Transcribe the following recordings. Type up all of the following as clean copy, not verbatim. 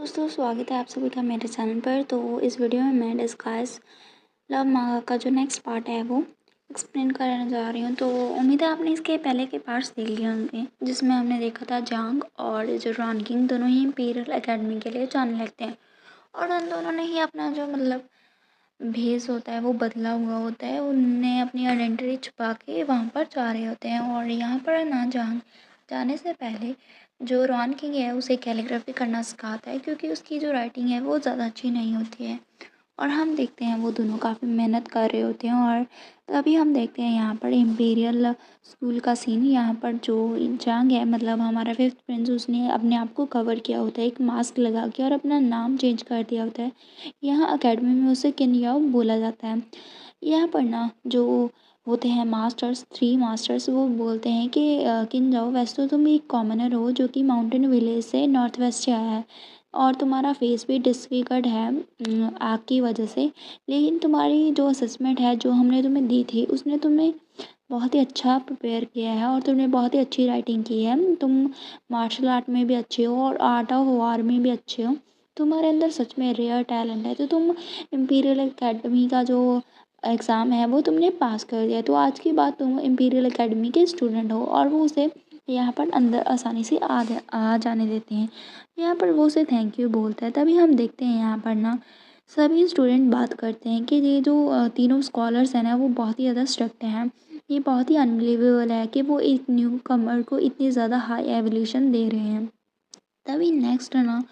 दोस्तों स्वागत है आप सभी का मेरे चैनल पर। तो इस वीडियो में मैं डिस्कस लव मांगा का जो नेक्स्ट पार्ट है वो एक्सप्लेन करने जा रही हूँ। तो उम्मीद है आपने इसके पहले के पार्ट्स देख लिए होंगे, जिसमें हमने देखा था जांग और जो रॉनकिंग दोनों ही इंपीरियल एकेडमी के लिए जाने लगते हैं और उन दोनों ने ही अपना जो भेस होता है वो बदला हुआ होता है। उनने अपनी आइडेंटिटी छुपा के वहाँ पर जा रहे होते हैं और यहाँ पर ना जाने से पहले जो रॉन किंग है उसे कैलीग्राफी करना सिखाता है, क्योंकि उसकी जो राइटिंग है वो ज़्यादा अच्छी नहीं होती है। और हम देखते हैं वो दोनों काफ़ी मेहनत कर रहे होते हैं और तभी हम देखते हैं यहाँ पर इम्पीरियल स्कूल का सीन। यहाँ पर जो जांग है मतलब हमारा फिफ्थ प्रिंस, उसने अपने आप को कवर किया होता है एक मास्क लगा के और अपना नाम चेंज कर दिया होता है। यहाँ अकेडमी में उसे किन याओ बोला जाता है। यहाँ पर ना जो होते हैं मास्टर्स, 3 मास्टर्स, वो बोलते हैं कि किन जाओ, वैसे तो तुम एक कॉमनर हो जो कि माउंटेन विलेज से नॉर्थ वेस्ट से आया है और तुम्हारा फेस भी डिसफिगर्ड है आग की वजह से, लेकिन तुम्हारी जो असेसमेंट है जो हमने तुम्हें दी थी उसने तुम्हें बहुत ही अच्छा प्रिपेयर किया है और तुमने बहुत ही अच्छी राइटिंग की है। तुम मार्शल आर्ट में भी अच्छे हो और आर्ट ऑफ वार में भी अच्छे हो। तुम्हारे अंदर सच में रेयर टैलेंट है। तो तुम इम्पीरियल एकेडमी का जो एग्ज़ाम है वो तुमने पास कर दिया, तो आज की बात तुम इम्पीरियल एकेडमी के स्टूडेंट हो। और वो उसे यहाँ पर अंदर आसानी से आ जाने देते हैं। यहाँ पर वो उसे थैंक यू बोलता है। तभी हम देखते हैं यहाँ पर ना सभी स्टूडेंट बात करते हैं कि ये जो तीनों स्कॉलर्स हैं ना वो बहुत ही ज़्यादा स्ट्रिक्ट हैं। ये बहुत ही अनबिलीवेबल है कि वो एक न्यू कमर को इतनी ज़्यादा हाई एवल्यूशन दे रहे हैं। तभी नेक्स्ट ना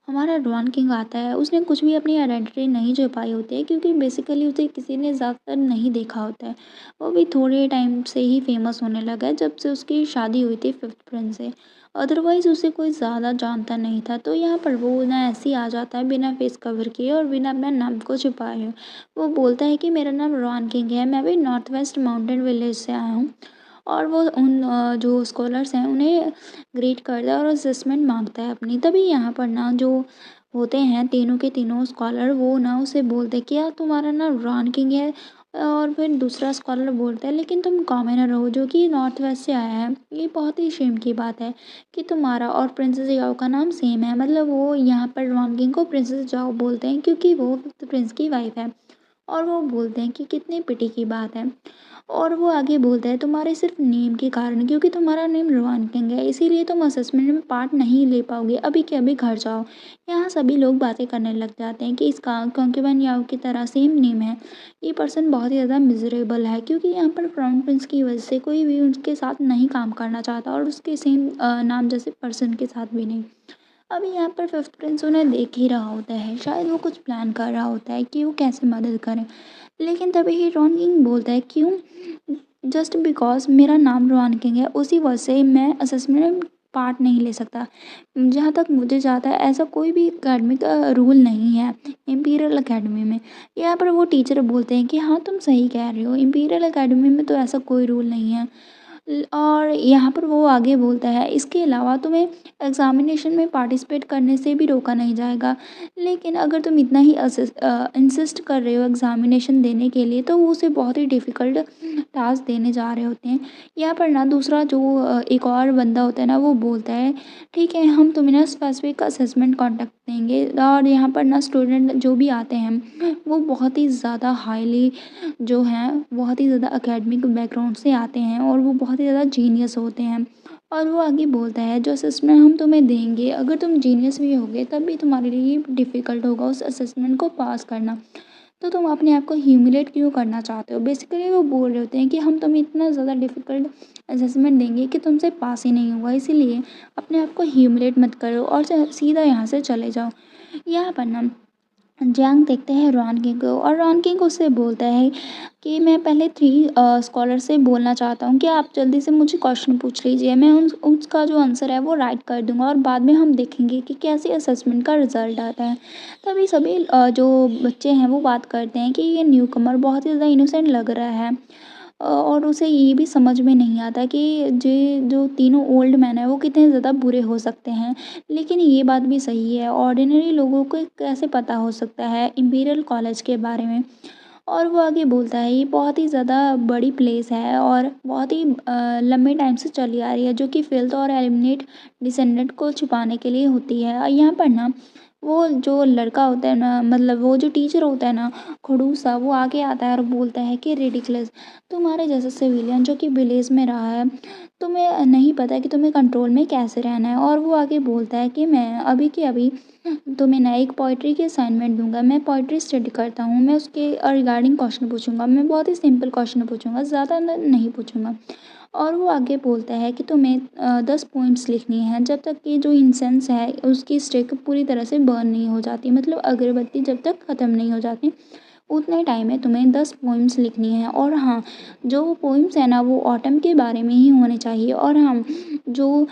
हमारा रॉन किंग आता है। उसने कुछ भी अपनी आइडेंटिटी नहीं छुपाई होती है, क्योंकि बेसिकली उसे किसी ने ज़्यादातर नहीं देखा होता है। वो भी थोड़े टाइम से ही फेमस होने लगा है जब से उसकी शादी हुई थी फिफ्थ प्रिंस से। अदरवाइज़ उसे कोई ज़्यादा जानता नहीं था। तो यहाँ पर वो ना ऐसे ही आ जाता है बिना फेस कवर किए और बिना अपना नाम को छुपाए। वो बोलता है कि मेरा नाम रॉन किंग है, मैं भी नॉर्थ वेस्ट माउंटेन विलेज से आया हूँ। और वो उन जो स्कॉलर्स हैं उन्हें ग्रीट करता है और असेसमेंट मांगता है अपनी। तभी यहाँ पर ना जो होते हैं तीनों के तीनों स्कॉलर, वो ना उसे बोलते हैं क्या तुम्हारा नाम रॉन किंग है। और फिर दूसरा स्कॉलर बोलता है लेकिन तुम कॉमनर हो जो कि नॉर्थ वेस्ट से आया है। ये बहुत ही शेम की बात है कि तुम्हारा और प्रिंसेस याओ का नाम सेम है। मतलब वो यहाँ पर रॉन किंग को प्रिंसेस जाओ बोलते हैं क्योंकि वो फिफ्थ प्रिंस की वाइफ है। और वो बोलते हैं कि कितनी पिटी की बात है। और वो आगे बोलता है तुम्हारे सिर्फ नेम के कारण, क्योंकि तुम्हारा नेम रॉन किंग है इसीलिए तुम असेसमेंट में पार्ट नहीं ले पाओगे, अभी के अभी घर जाओ। यहाँ सभी लोग बातें करने लग जाते हैं कि इसका कॉन्क्यूबेन याओ की तरह सेम नेम है। ये पर्सन बहुत ही ज़्यादा मिजरेबल है, क्योंकि यहाँ पर क्राउन प्रिंस की वजह से कोई भी उसके साथ नहीं काम करना चाहता और उसके सेम नाम जैसे पर्सन के साथ भी नहीं। अभी यहाँ पर फिफ्थ प्रिंस उन्हें देख ही रहा होता है, शायद वो कुछ प्लान कर रहा होता है कि वो कैसे मदद करें। लेकिन तभी ही रॉन किंग बोलता है क्यों, जस्ट बिकॉज मेरा नाम रॉन किंग है उसी वजह से मैं असेसमेंट में पार्ट नहीं ले सकता। जहाँ तक मुझे जाता है ऐसा कोई भी अकेडमी का रूल नहीं है इम्पीरियल अकेडमी में। यहाँ पर वो टीचर बोलते हैं कि हाँ तुम सही कह रहे हो, इम्पीरियल अकेडमी में तो ऐसा कोई रूल नहीं है। और यहाँ पर वो आगे बोलता है इसके अलावा तुम्हें एग्ज़ामिनेशन में पार्टिसिपेट करने से भी रोका नहीं जाएगा, लेकिन अगर तुम इतना ही इंसिस्ट कर रहे हो एग्ज़ामिनेशन देने के लिए तो वो उसे बहुत ही डिफ़िकल्ट टास्क देने जा रहे होते हैं। यहाँ पर ना दूसरा जो एक और बंदा होता है ना वो बोलता है ठीक है हम तुम्हें ना स्पेसिफिक असेसमेंट कॉन्टेक्ट देंगे। और यहाँ पर ना स्टूडेंट जो भी आते हैं वो बहुत ही ज़्यादा हाईली जो हैं बहुत ही ज़्यादा एकेडमिक बैकग्राउंड से आते हैं और वो बहुत ही ज़्यादा जीनियस होते हैं। और वो आगे बोलता है जो असेसमेंट हम तुम्हें देंगे अगर तुम जीनियस भी होगे तब भी तुम्हारे लिए डिफ़िकल्ट होगा उस असेसमेंट को पास करना। तो तुम अपने आप को ह्यूमिलेट क्यों करना चाहते हो। बेसिकली वो बोल रहे होते हैं कि हम तुम्हें इतना ज़्यादा डिफ़िकल्ट असेसमेंट देंगे कि तुमसे पास ही नहीं होगा, इसीलिए अपने आप को ह्यूमिलेट मत करो और सीधा यहाँ से चले जाओ। यहाँ पर ना जैंग देखते हैं रॉन किंग को और रॉन किंग उससे बोलता है कि मैं पहले 3 स्कॉलर से बोलना चाहता हूँ कि आप जल्दी से मुझे क्वेश्चन पूछ लीजिए, मैं उसका जो आंसर है वो राइट कर दूँगा और बाद में हम देखेंगे कि कैसे असेसमेंट का रिज़ल्ट आता है। तभी सभी जो बच्चे हैं वो बात करते हैं कि ये न्यू कमर बहुत ही ज़्यादा इनोसेंट लग रहा है। और उसे ये भी समझ में नहीं आता कि जे जो तीनों ओल्ड मैन हैं वो कितने ज़्यादा बुरे हो सकते हैं। लेकिन ये बात भी सही है, ऑर्डिनरी लोगों को कैसे पता हो सकता है इम्पीरियल कॉलेज के बारे में। और वो आगे बोलता है ये बहुत ही ज़्यादा बड़ी प्लेस है और बहुत ही लंबे टाइम से चली आ रही है, जो कि फिल्थ और एलिमिनेट डिसेंडेंट को छुपाने के लिए होती है। यहाँ पर ना वो जो लड़का होता है ना, मतलब वो जो टीचर होता है ना, खड़ूस सा, वो आगे आता है और बोलता है कि रिडिकुलस, तुम्हारे जैसा सिविलियन जो कि विलेज में रहा है, तुम्हें नहीं पता कि तुम्हें कंट्रोल में कैसे रहना है। और वो आगे बोलता है कि मैं अभी के अभी तुम्हें ना एक पोइट्री की असाइनमेंट दूंगा, मैं पोइट्री स्टडी करता हूँ, मैं उसके रिगार्डिंग क्वेश्चन पूछूंगा, मैं बहुत ही सिंपल क्वेश्चन पूछूंगा, ज़्यादा नहीं पूछूंगा। और वो आगे बोलता है कि तुम्हें 10 पॉइंट्स लिखनी है जब तक कि जो इंसेंस है उसकी स्टिक पूरी तरह से बर्न नहीं हो जाती, मतलब अगरबत्ती जब तक ख़त्म नहीं हो जाती, उतने टाइम में तुम्हें 10 पोइम्स लिखनी है। और हाँ, जो पोइम्स है ना वो ऑटम के बारे में ही होने चाहिए। और हाँ, जो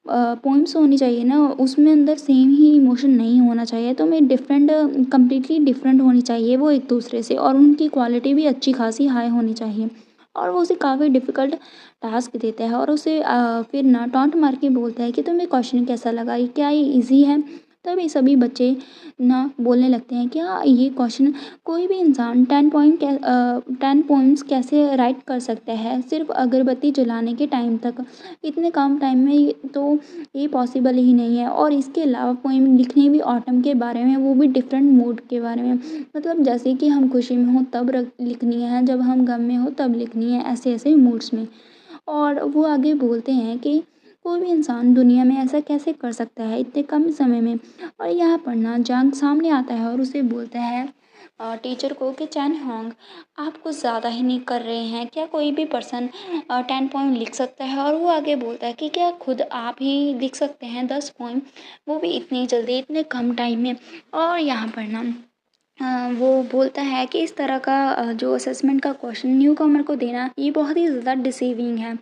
पोइम्स होनी चाहिए ना उसमें अंदर सेम ही इमोशन नहीं होना चाहिए, तो मैं डिफरेंट, कम्प्लीटली डिफरेंट होनी चाहिए वो एक दूसरे से, और उनकी क्वालिटी भी अच्छी खासी हाई होनी चाहिए। और वो उसे काफ़ी डिफ़िकल्ट टास्क देता है और उसे फिर ना टॉन्ट मार के बोलता है कि तुम्हें क्वेश्चन कैसा लगा, ये क्या ये ईज़ी है? तभी सभी बच्चे ना बोलने लगते हैं कि हाँ, ये क्वेश्चन कोई भी इंसान 10 पॉइंट्स कैसे राइट कर सकता है सिर्फ अगरबत्ती जलाने के टाइम तक, इतने कम टाइम में तो ये पॉसिबल ही नहीं है। और इसके अलावा पोइम लिखने भी ऑटम के बारे में, वो भी डिफरेंट मूड के बारे में, मतलब जैसे कि हम खुशी में हो तब लिखनी है, जब हम गम में हो तब लिखनी है, ऐसे ऐसे मूड्स में। और वो आगे बोलते हैं कि कोई भी इंसान दुनिया में ऐसा कैसे कर सकता है इतने कम समय में। और यहाँ पर ना जांग सामने आता है और उसे बोलता है टीचर को कि चैन होंग, आप कुछ ज़्यादा ही नहीं कर रहे हैं क्या? कोई भी पर्सन 10 पॉइंट लिख सकता है? और वो आगे बोलता है कि क्या खुद आप ही लिख सकते हैं 10 पॉइंट, वो भी इतनी जल्दी इतने कम टाइम में? और यहाँ पर ना वो बोलता है कि इस तरह का जो असेसमेंट का क्वेश्चन न्यू कमर को देना ये बहुत ही ज़्यादा डिसीविंग है।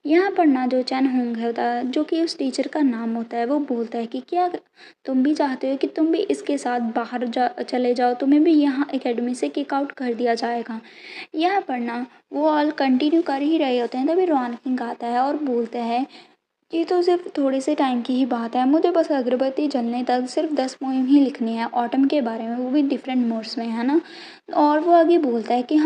यहाँ पर ना जो चैन होंग होता है, जो कि उस टीचर का नाम होता है, वो बोलता है कि क्या तुम भी चाहते हो कि तुम भी इसके साथ बाहर चले जाओ, तुम्हें भी यहाँ एकेडमी से किक आउट कर दिया जाएगा। यहाँ पर ना वो ऑल कंटिन्यू कर ही रहे होते हैं, तभी रॉन किंग आता है और बोलता है ये तो सिर्फ थोड़े से टाइम की ही बात है, मुझे बस अगरबत्ती जलने तक सिर्फ 10 पोएम ही लिखनी है ऑटम के बारे में, वो भी डिफरेंट मोड्स में, है ना। और वो आगे बोलता है कि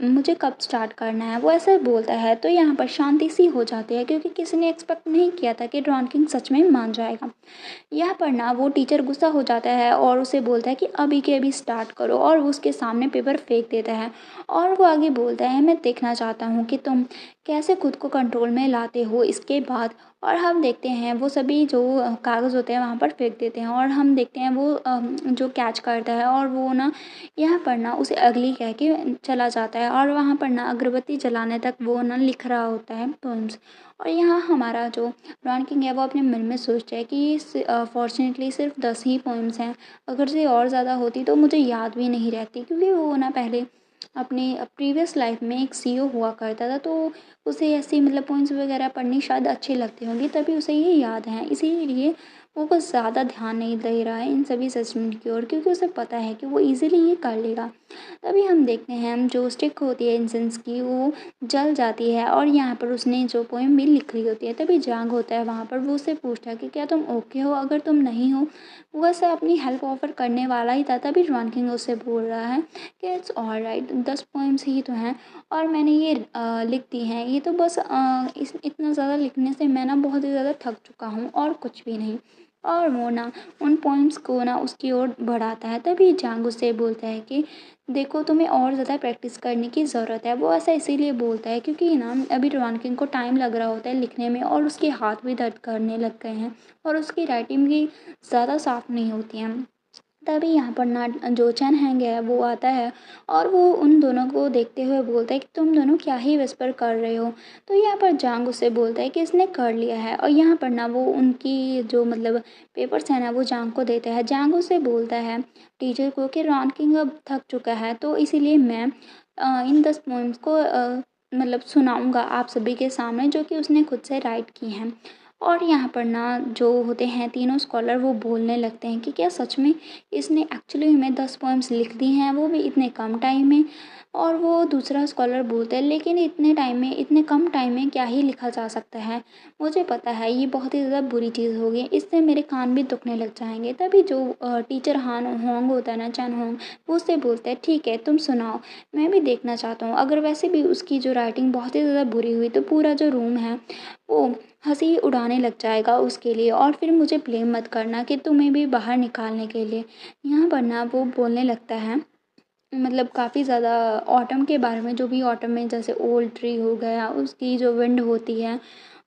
मुझे कब स्टार्ट करना है, वो ऐसे बोलता है तो यहाँ पर शांति सी हो जाती है, क्योंकि किसी ने एक्सपेक्ट नहीं किया था कि ड्रॉन किंग सच में मान जाएगा। यहाँ पर ना वो टीचर गुस्सा हो जाता है और उसे बोलता है कि अभी के अभी स्टार्ट करो, और वो उसके सामने पेपर फेंक देता है। और वो आगे बोलता है मैं देखना चाहता हूँ कि तुम कैसे खुद को कंट्रोल में लाते हो इसके बाद। और हम देखते हैं वो सभी जो कागज़ होते हैं वहाँ पर फेंक देते हैं, और हम देखते हैं वो जो कैच करता है और वो ना यहाँ पर ना उसे अगली कह के चला जाता है, और वहाँ पर ना अगरबत्ती जलाने तक वो ना लिख रहा होता है पोएम्स। और यहाँ हमारा जो रॉन किंग है वो अपने मन में सोचता है कि फॉर्चुनेटली सिर्फ 10 ही पोएम्स हैं, अगर से और ज़्यादा होती तो मुझे याद भी नहीं रहती, क्योंकि वो ना पहले अपने प्रीवियस लाइफ में एक सीईओ हुआ करता था, तो उसे ऐसी मतलब पोएम्स वगैरह पढ़नी शायद अच्छी लगती होंगी, तभी उसे ये याद है, इसीलिए वो कुछ ज़्यादा ध्यान नहीं दे रहा है इन सभी असेसमेंट की ओर, क्योंकि उसे पता है कि वो इजीली ये कर लेगा। तभी हम देखते हैं जो स्टिक होती है इंसेंस की वो जल जाती है, और यहाँ पर उसने जो पोएम भी लिख ली होती है, तभी जांग होता है वहाँ पर, वो उससे पूछता है कि क्या तुम ओके हो? अगर तुम नहीं हो, वो ऐसे अपनी हेल्प ऑफर करने वाला ही था, तभी रॉन किंग उससे बोल रहा है कि इट्स ऑलराइट, 10 पोएम्स ही तो हैं और मैंने ये लिख दी हैं, ये तो बस इतना ज़्यादा लिखने से मैं ना बहुत ही ज़्यादा थक चुका हूँ और कुछ भी नहीं। और वो ना उन पॉइंट्स को ना उसकी ओर बढ़ाता है, तभी जांग उससे बोलता है कि देखो तुम्हें और ज़्यादा प्रैक्टिस करने की ज़रूरत है। वो ऐसा इसीलिए बोलता है क्योंकि ना अभी रॉन किंग को टाइम लग रहा होता है लिखने में, और उसके हाथ भी दर्द करने लग गए हैं और उसकी राइटिंग भी ज़्यादा साफ नहीं होती है। तभी यहाँ पर ना जो चैन हैंग है वो आता है और वो उन दोनों को देखते हुए बोलता है कि तुम दोनों क्या ही विस्पर कर रहे हो। तो यहाँ पर जांग उससे बोलता है कि इसने कर लिया है, और यहाँ पर ना वो उनकी जो मतलब पेपर्स है ना वो जांग को देता है। जांग उससे बोलता है टीचर को कि रॉन किंग अब थक चुका है, तो इसीलिए मैं इन 10 पोएम्स को मतलब सुनाऊंगा आप सभी के सामने, जो कि उसने खुद से राइट की हैं। और यहाँ पर ना जो होते हैं तीनों स्कॉलर वो बोलने लगते हैं कि क्या सच में इसने एक्चुअली में 10 पोएम्स लिख दी हैं, वो भी इतने कम टाइम में। और वो दूसरा स्कॉलर बोलता है लेकिन इतने टाइम में, इतने कम टाइम में क्या ही लिखा जा सकता है, मुझे पता है ये बहुत ही ज़्यादा बुरी चीज़ होगी, इससे मेरे कान भी दुखने लग जाएंगे। तभी जो टीचर हान होंग होता है ना, चैन होंग, वो उससे बोलता है ठीक है तुम सुनाओ, मैं भी देखना चाहता हूँ। अगर वैसे भी उसकी जो राइटिंग बहुत ही ज़्यादा बुरी हुई तो पूरा जो रूम है वो हँसी उड़ाने लग जाएगा उसके लिए और फिर मुझे ब्लेम मत करना कि तुम्हें भी बाहर निकालने के लिए। यहाँ पर ना वो बोलने लगता है, मतलब काफ़ी ज़्यादा ऑटम के बारे में, जो भी ऑटम में जैसे ओल्ड ट्री हो गया, उसकी जो विंड होती है,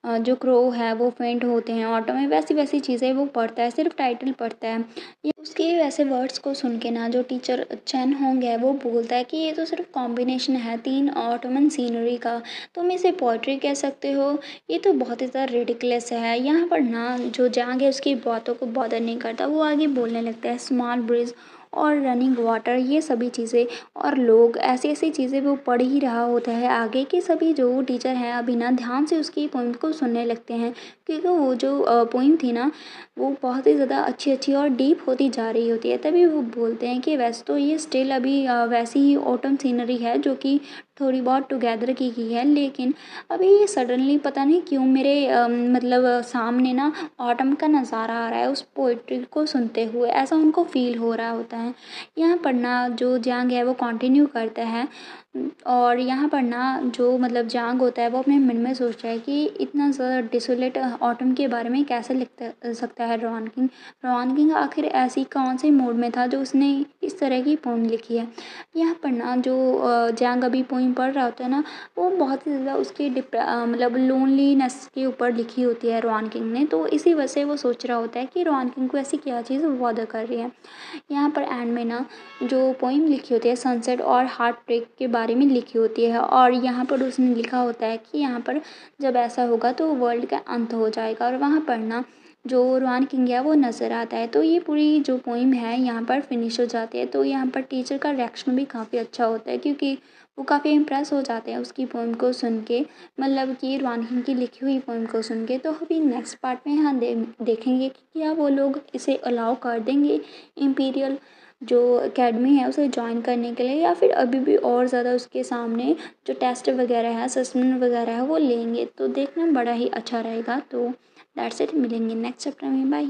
जो क्रो है वो फेंट होते हैं ऑटम में, वैसी-वैसी चीज़ें वो पढ़ता है, सिर्फ़ टाइटल पढ़ता है। ये उसके वैसे वर्ड्स को सुन के ना जो टीचर चेन होंग है वो बोलता है कि ये तो सिर्फ़ कॉम्बिनेशन है 3 ऑटोमन सीनरी का, तुम इसे पोएट्री कह सकते हो, ये तो बहुत ही ज़्यादा रिडिकुलस है। यहाँ पर ना जो जांग है उसकी बातों को बॉदर नहीं करता, वो आगे बोलने लगता है स्मॉल ब्रिज और रनिंग वाटर, ये सभी चीज़ें और लोग, ऐसी-ऐसी चीज़ें वो पढ़ ही रहा होता है आगे कि सभी जो टीचर हैं अभी ना ध्यान से उसकी पोएम को सुनने लगते हैं, क्योंकि वो जो पोएम थी ना वो बहुत ही ज़्यादा अच्छी-अच्छी और डीप होती जा रही होती है। तभी वो बोलते हैं कि वैसे तो ये स्टिल अभी वैसी ही ऑटम सीनरी है जो कि थोड़ी बहुत टुगेदर की गई है, लेकिन अभी ये सडनली पता नहीं क्यों मेरे मतलब सामने ना ऑटम का नज़ारा आ रहा है उस पोएट्री को सुनते हुए, ऐसा उनको फ़ील हो रहा होता है। यहाँ पर ना जो जांग है वो कंटिन्यू करता है और यहाँ पर ना जो मतलब जांग होता है वो अपने मन में सोचता है कि इतना ज़्यादा डिसोलेट ऑटम के बारे में कैसे लिख सकता है रॉन किंग। रॉन किंग आखिर ऐसी कौन से मूड में था जो उसने इस तरह की पोएम लिखी है। यहाँ पर ना जो जांग अभी पोएम पढ़ रहा होता है ना, वो बहुत ही ज़्यादा उसकी मतलब लोनलीनेस के ऊपर लिखी होती है रॉन किंग ने, तो इसी वजह से वो सोच रहा होता है कि रॉन किंग को ऐसी क्या चीज़ बॉदर कर रही है। यहाँ पर एंड में ना जो पोएम लिखी होती है सनसेट और हार्ट ब्रेक के बारे में लिखी होती है और यहाँ पर उसने लिखा होता है कि यहाँ पर जब ऐसा होगा तो वर्ल्ड का अंत हो जाएगा और वहाँ पर ना जो रॉन किंग है वो नज़र आता है। तो ये पूरी जो पोएम है यहाँ पर फिनिश हो जाती है। तो यहाँ पर टीचर का रिएक्शन भी काफ़ी अच्छा होता है, क्योंकि वो काफ़ी इम्प्रेस हो जाते हैं उसकी पोएम को सुन के, मतलब कि रॉन किंग की लिखी हुई पोएम को सुन के। तो अभी नेक्स्ट पार्ट में यहाँ देखेंगे कि क्या वो लोग इसे अलाउ कर देंगे इम्पीरियल जो एकेडमी है उसे जॉइन करने के लिए, या फिर अभी भी और ज़्यादा उसके सामने जो टेस्ट वगैरह है, असेसमेंट वगैरह है वो लेंगे। तो देखना बड़ा ही अच्छा रहेगा। तो दैट्स इट, मिलेंगे नेक्स्ट चैप्टर में, बाय।